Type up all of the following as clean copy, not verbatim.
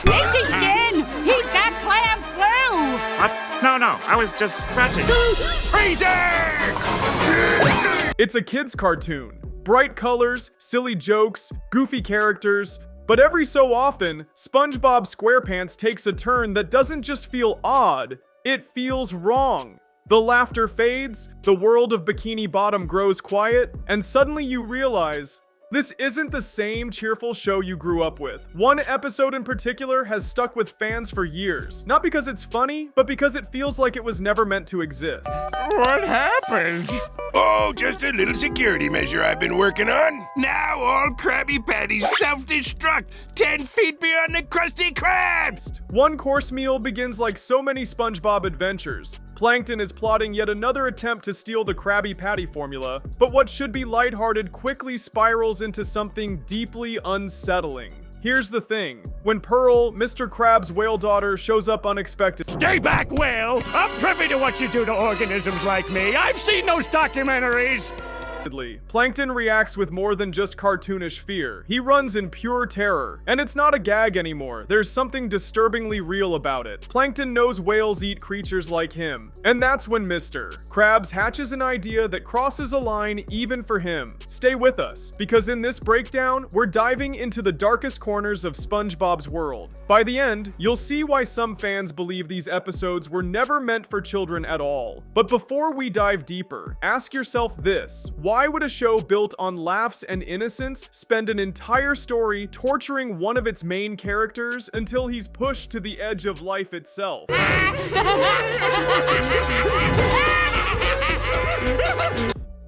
Itchy skin! He's got clam flu! What? No, I was just scratching. Freezer! It's a kid's cartoon. Bright colors, silly jokes, goofy characters. But every so often, SpongeBob SquarePants takes a turn that doesn't just feel odd, it feels wrong. The laughter fades, the world of Bikini Bottom grows quiet, and suddenly you realize this isn't the same cheerful show you grew up with. One episode in particular has stuck with fans for years. Not because it's funny, but because it feels like it was never meant to exist. What happened? Oh, just a little security measure I've been working on. Now all Krabby Patties self-destruct 10 feet beyond the Krusty Krabs! One course meal begins like so many SpongeBob adventures. Plankton is plotting yet another attempt to steal the Krabby Patty formula, but what should be lighthearted quickly spirals into something deeply unsettling. Here's the thing. When Pearl, Mr. Krabs' whale daughter, shows up unexpectedly. Stay back, whale! I'm privy to what you do to organisms like me. I've seen those documentaries. Plankton reacts with more than just cartoonish fear. He runs in pure terror. And it's not a gag anymore. There's something disturbingly real about it. Plankton knows whales eat creatures like him. And that's when Mr. Krabs hatches an idea that crosses a line even for him. Stay with us, because in this breakdown, we're diving into the darkest corners of SpongeBob's world. By the end, you'll see why some fans believe these episodes were never meant for children at all. But before we dive deeper, ask yourself this. Why would a show built on laughs and innocence spend an entire story torturing one of its main characters until he's pushed to the edge of life itself?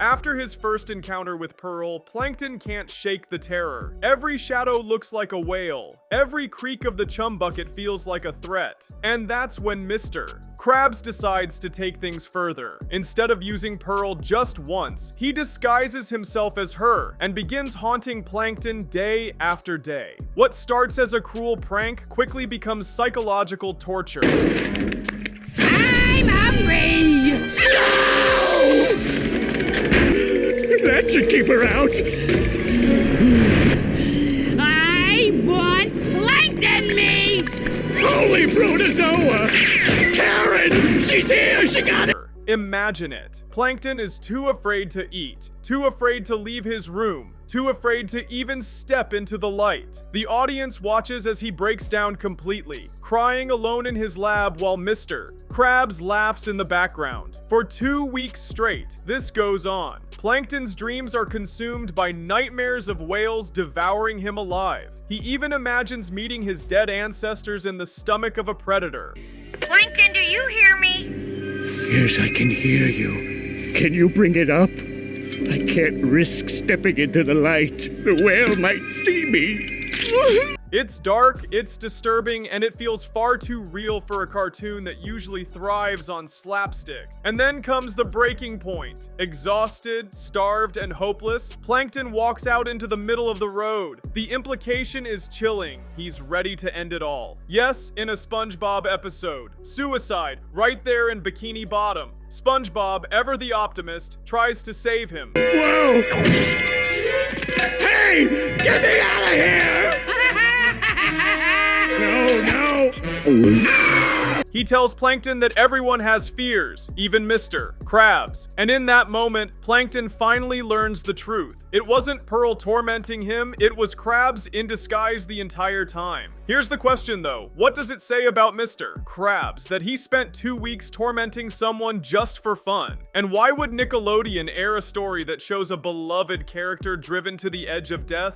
After his first encounter with Pearl, Plankton can't shake the terror. Every shadow looks like a whale. Every creak of the chum bucket feels like a threat. And that's when Mr. Krabs decides to take things further. Instead of using Pearl just once, he disguises himself as her and begins haunting Plankton day after day. What starts as a cruel prank quickly becomes psychological torture. I'm hungry! No! That should keep her out. I want plankton meat! Holy protozoa! Karen! She's here! She got it! Imagine it. Plankton is too afraid to eat, too afraid to leave his room, too afraid to even step into the light. The audience watches as he breaks down completely, crying alone in his lab while Mr. Krabs laughs in the background. For 2 weeks straight, this goes on. Plankton's dreams are consumed by nightmares of whales devouring him alive. He even imagines meeting his dead ancestors in the stomach of a predator. Plankton, do you hear me? Yes, I can hear you. Can you bring it up? I can't risk stepping into the light. The whale might see me. It's dark, it's disturbing, and it feels far too real for a cartoon that usually thrives on slapstick. And then comes the breaking point. Exhausted, starved, and hopeless, Plankton walks out into the middle of the road. The implication is chilling. He's ready to end it all. Yes, in a SpongeBob episode. Suicide, right there in Bikini Bottom. SpongeBob, ever the optimist, tries to save him. Whoa! Hey! Get me out of here! No! He tells Plankton that everyone has fears, even Mr. Krabs. And in that moment, Plankton finally learns the truth. It wasn't Pearl tormenting him, it was Krabs in disguise the entire time. Here's the question though, what does it say about Mr. Krabs that he spent 2 weeks tormenting someone just for fun? And why would Nickelodeon air a story that shows a beloved character driven to the edge of death?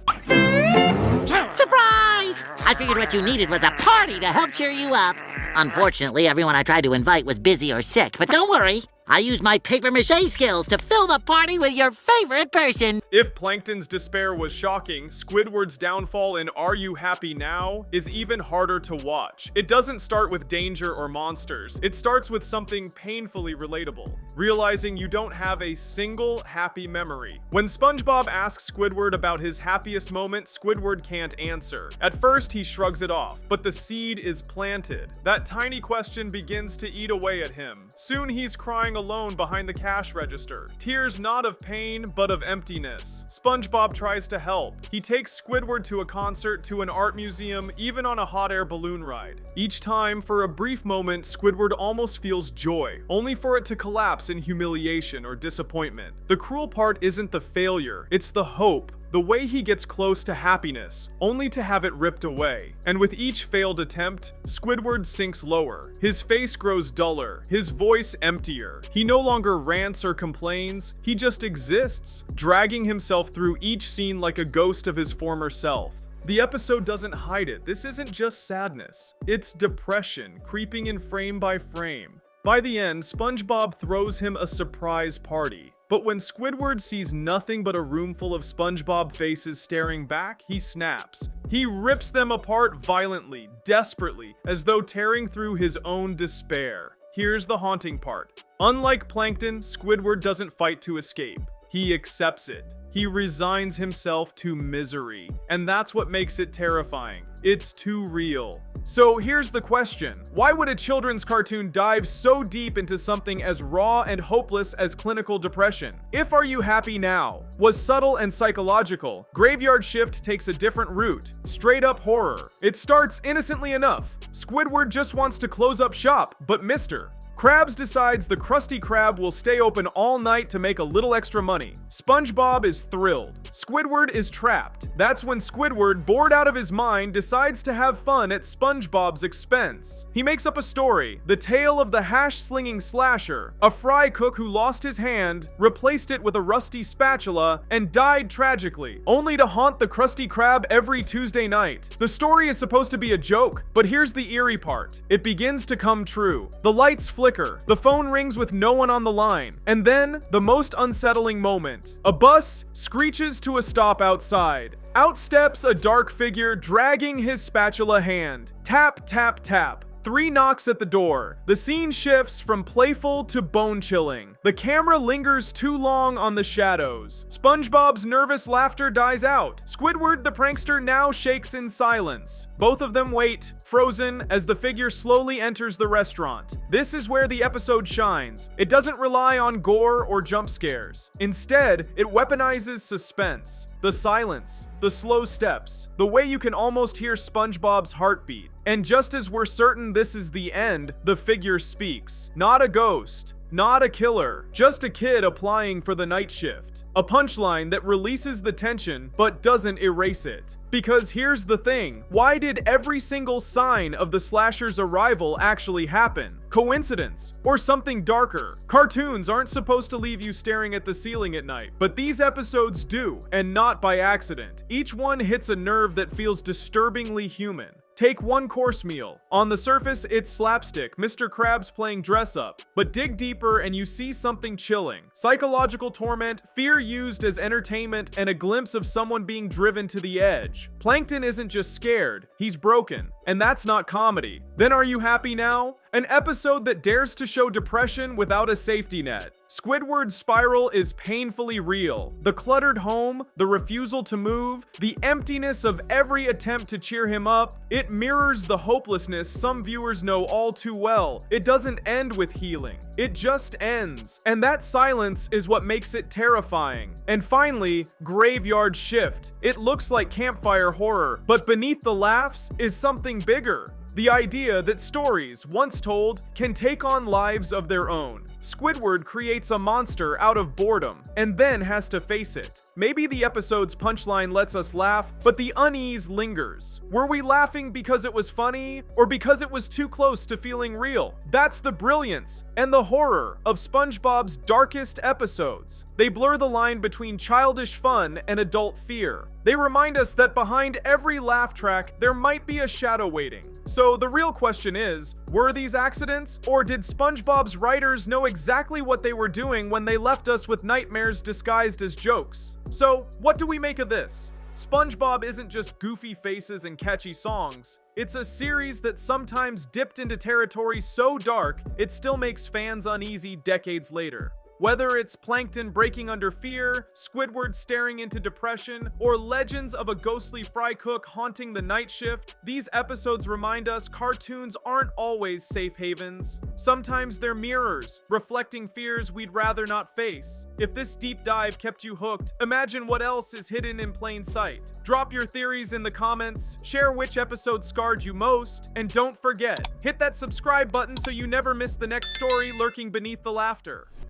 Surprise! I figured what you needed was a party to help cheer you up. Unfortunately, everyone I tried to invite was busy or sick, but don't worry. I used my papier-mâché skills to fill the party with your favorite person. If Plankton's despair was shocking, Squidward's downfall in Are You Happy Now is even harder to watch. It doesn't start with danger or monsters. It starts with something painfully relatable. Realizing you don't have a single happy memory. When SpongeBob asks Squidward about his happiest moment, Squidward can't answer. At first, he shrugs it off, but the seed is planted. That tiny question begins to eat away at him. Soon he's crying crying alone behind the cash register. Tears not of pain, but of emptiness. SpongeBob tries to help. He takes Squidward to a concert, to an art museum, even on a hot air balloon ride. Each time, for a brief moment, Squidward almost feels joy, only for it to collapse in humiliation or disappointment. The cruel part isn't the failure, it's the hope. The way he gets close to happiness, only to have it ripped away. And with each failed attempt, Squidward sinks lower. His face grows duller, his voice emptier. He no longer rants or complains, he just exists, dragging himself through each scene like a ghost of his former self. The episode doesn't hide it. This isn't just sadness. It's depression, creeping in frame by frame. By the end, SpongeBob throws him a surprise party. But when Squidward sees nothing but a room full of SpongeBob faces staring back, he snaps. He rips them apart violently, desperately, as though tearing through his own despair. Here's the haunting part. Unlike Plankton, Squidward doesn't fight to escape. He accepts it. He resigns himself to misery. And that's what makes it terrifying. It's too real. So here's the question. Why would a children's cartoon dive so deep into something as raw and hopeless as clinical depression? If Are You Happy Now was subtle and psychological, Graveyard Shift takes a different route, straight up horror. It starts innocently enough. Squidward just wants to close up shop, but Mr. Krabs decides the Krusty Krab will stay open all night to make a little extra money. SpongeBob is thrilled. Squidward is trapped. That's when Squidward, bored out of his mind, decides to have fun at SpongeBob's expense. He makes up a story, the tale of the hash-slinging slasher, a fry cook who lost his hand, replaced it with a rusty spatula, and died tragically, only to haunt the Krusty Krab every Tuesday night. The story is supposed to be a joke, but here's the eerie part. It begins to come true. The lights flicker, the phone rings with no one on the line, and then, the most unsettling moment. A bus screeches to a stop outside. Out steps a dark figure dragging his spatula hand. Tap, tap, tap. 3 knocks at the door. The scene shifts from playful to bone-chilling. The camera lingers too long on the shadows. SpongeBob's nervous laughter dies out. Squidward the prankster now shakes in silence. Both of them wait, frozen, as the figure slowly enters the restaurant. This is where the episode shines. It doesn't rely on gore or jump scares. Instead, it weaponizes suspense. The silence, the slow steps, the way you can almost hear SpongeBob's heartbeat. And just as we're certain this is the end, the figure speaks. Not a ghost, not a killer, just a kid applying for the night shift. A punchline that releases the tension but doesn't erase it. Because here's the thing, why did every single sign of the slasher's arrival actually happen? Coincidence? Or something darker? Cartoons aren't supposed to leave you staring at the ceiling at night, but these episodes do, and not by accident. Each one hits a nerve that feels disturbingly human. Take One Course Meal. On the surface, it's slapstick, Mr. Krabs playing dress up. But dig deeper and you see something chilling. Psychological torment, fear used as entertainment, and a glimpse of someone being driven to the edge. Plankton isn't just scared, he's broken. And that's not comedy. Then Are You Happy Now? An episode that dares to show depression without a safety net. Squidward's spiral is painfully real. The cluttered home, the refusal to move, the emptiness of every attempt to cheer him up, it mirrors the hopelessness some viewers know all too well. It doesn't end with healing. It just ends. And that silence is what makes it terrifying. And finally, Graveyard Shift. It looks like campfire horror, but beneath the laughs is something bigger. The idea that stories, once told, can take on lives of their own. Squidward creates a monster out of boredom, and then has to face it. Maybe the episode's punchline lets us laugh, but the unease lingers. Were we laughing because it was funny, or because it was too close to feeling real? That's the brilliance and the horror of SpongeBob's darkest episodes. They blur the line between childish fun and adult fear. They remind us that behind every laugh track, there might be a shadow waiting. So the real question is, were these accidents, or did SpongeBob's writers know exactly what they were doing when they left us with nightmares disguised as jokes? So, what do we make of this? SpongeBob isn't just goofy faces and catchy songs. It's a series that sometimes dipped into territory so dark, it still makes fans uneasy decades later. Whether it's Plankton breaking under fear, Squidward staring into depression, or legends of a ghostly fry cook haunting the night shift, these episodes remind us cartoons aren't always safe havens. Sometimes they're mirrors, reflecting fears we'd rather not face. If this deep dive kept you hooked, imagine what else is hidden in plain sight. Drop your theories in the comments, share which episode scarred you most, and don't forget, hit that subscribe button so you never miss the next story lurking beneath the laughter.